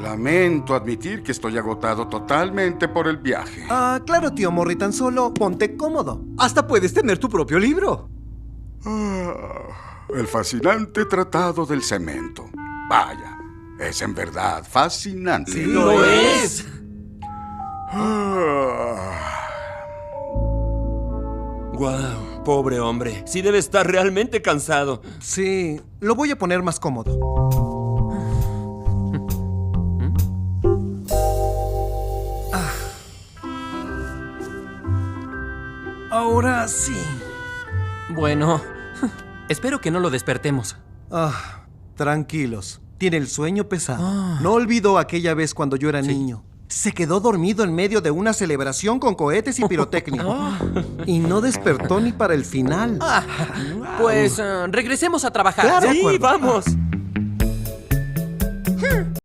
Lamento admitir que estoy agotado totalmente por el viaje. Claro, tío Morry, tan solo ponte cómodo. Hasta puedes tener tu propio libro. El fascinante tratado del cemento. Vaya, es en verdad fascinante. Sí, ¡Lo es! Guau, pobre hombre. Sí debe estar realmente cansado. Sí, lo voy a poner más cómodo. Ahora sí. Bueno, espero que no lo despertemos. Tranquilos. Tiene el sueño pesado. No olvidó aquella vez cuando yo era niño. Se quedó dormido en medio de una celebración con cohetes y pirotecnia. Y no despertó ni para el final. Pues regresemos a trabajar. Claro. Sí, acuerdo. vamos.